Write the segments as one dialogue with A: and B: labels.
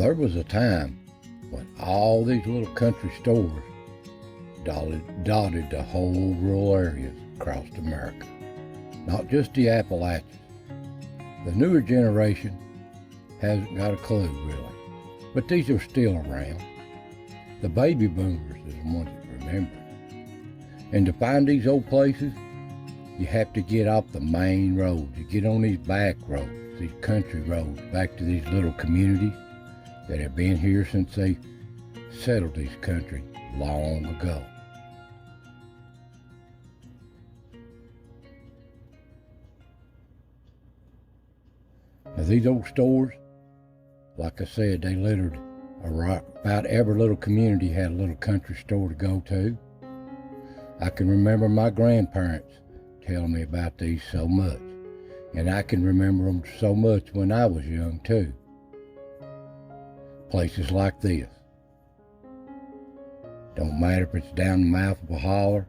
A: There was a time when all these little country stores dotted the whole rural areas across America, not just the Appalachians. The newer generation hasn't got a clue, really, but these are still around. The baby boomers is the ones that remember. And to find these old places, you have to get off the main roads. You get on these back roads, these country roads, back to these little communities that have been here since they settled this country long ago. Now these old stores, like I said, they littered about every little community had a little country store to go to. I can remember my grandparents telling me about these so much, and I can remember them so much when I was young too. Places like this. Don't matter if it's down the mouth of a holler,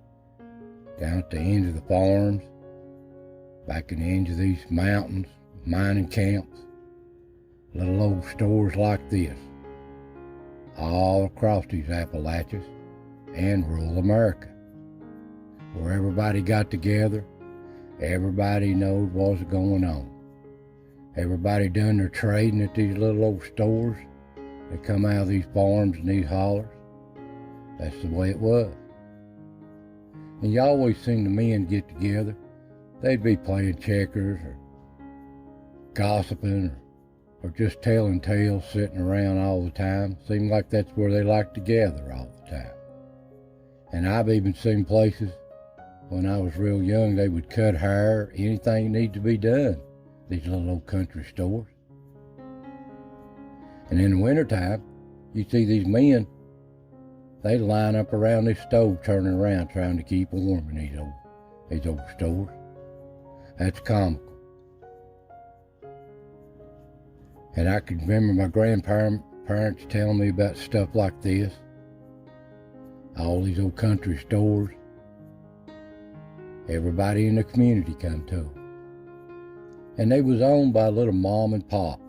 A: down at the end of the farms, back in the end of these mountains, mining camps, little old stores like this, all across these Appalachias and rural America, where everybody got together, everybody knowed what was going on. Everybody done their trading at these little old stores that come out of these farms and these hollers. That's the way it was. And you always seen the men get together. They'd be playing checkers or gossiping or just telling tales, sitting around all the time. Seemed like that's where they liked to gather all the time. And I've even seen places when I was real young, they would cut hair, anything need to be done, these little old country stores. And in the wintertime, you see these men, they line up around this stove turning around trying to keep warm in these old stores. That's comical. And I can remember my grandparents telling me about stuff like this. All these old country stores. Everybody in the community come to them. And they was owned by little mom and pops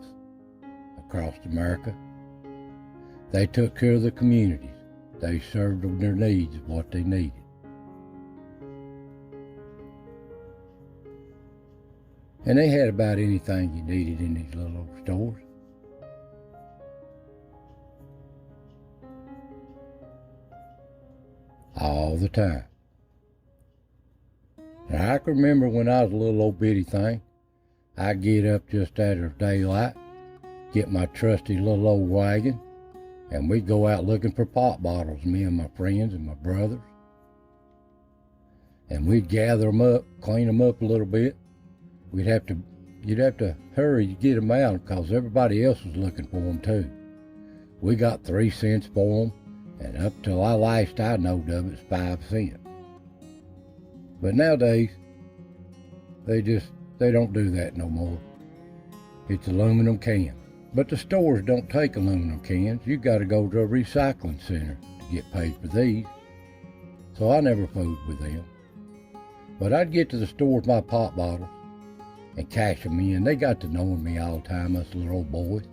A: across America. They took care of the communities. They served them their needs of what they needed. And they had about anything you needed in these little old stores. All the time. Now I can remember when I was a little old bitty thing, I'd get up just after daylight, get my trusty little old wagon, and we'd go out looking for pop bottles, me and my friends and my brothers. And we'd gather them up, clean them up a little bit. You'd have to hurry to get them out because everybody else was looking for them too. We got 3 cents for them, and up till I last I knowed of it's 5 cents. But nowadays, they don't do that no more. It's aluminum cans. But the stores don't take aluminum cans. You got to go to a recycling center to get paid for these. So I never fooled with them. But I'd get to the store with my pop bottles and cash them in. They got to knowing me all the time, us little old boys.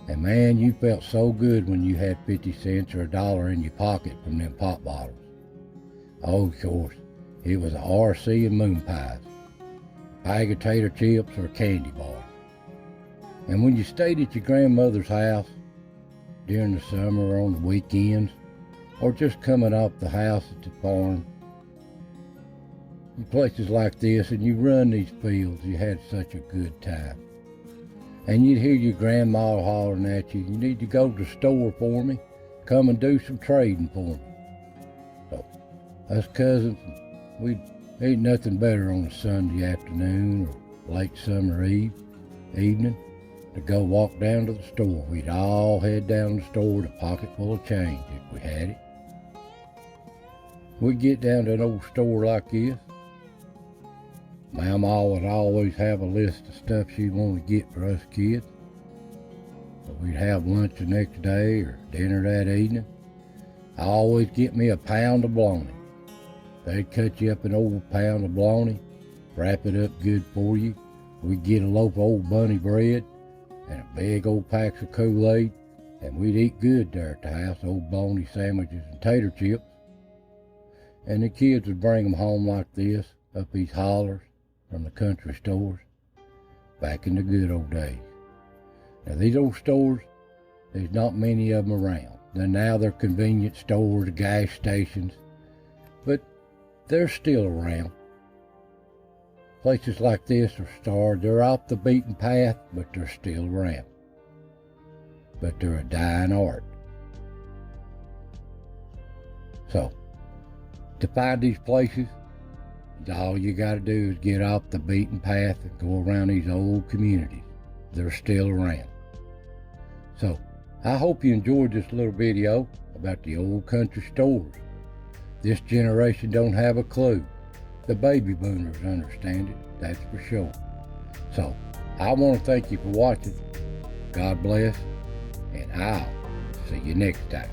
A: And man, you felt so good when you had 50 cents or $1 in your pocket from them pop bottles. Oh, of course, it was a RC and moon pies, a bag of tater chips or a candy bar. And when you stayed at your grandmother's house during the summer or on the weekends, or just coming off the house at the farm, in places like this, and you run these fields, you had such a good time. And you'd hear your grandma hollering at you, you need to go to the store for me, come and do some trading for me. So, us cousins, we'd eat nothing better on a Sunday afternoon or late summer evening to go walk down to the store. We'd all head down to the store with a pocket full of change if we had it. We'd get down to an old store like this. Mama would always have a list of stuff she wanted to get for us kids. So we'd have lunch the next day or dinner that evening. I always get me a pound of bologna. They'd cut you up an old pound of bologna, wrap it up good for you. We'd get a loaf of old bunny bread, and a big old packs of Kool-Aid, and we'd eat good there at the house, old bologna sandwiches and tater chips. And the kids would bring them home like this, up these hollers from the country stores, back in the good old days. Now these old stores, there's not many of them around. Now they're convenience stores, gas stations, but they're still around. Places like this are starred. They're off the beaten path, but they're still around. But they're a dying art. So, to find these places, all you gotta do is get off the beaten path and go around these old communities. They're still around. So, I hope you enjoyed this little video about the old country stores. This generation don't have a clue. The baby boomers understand it, that's for sure. So, I want to thank you for watching. God bless, and I'll see you next time.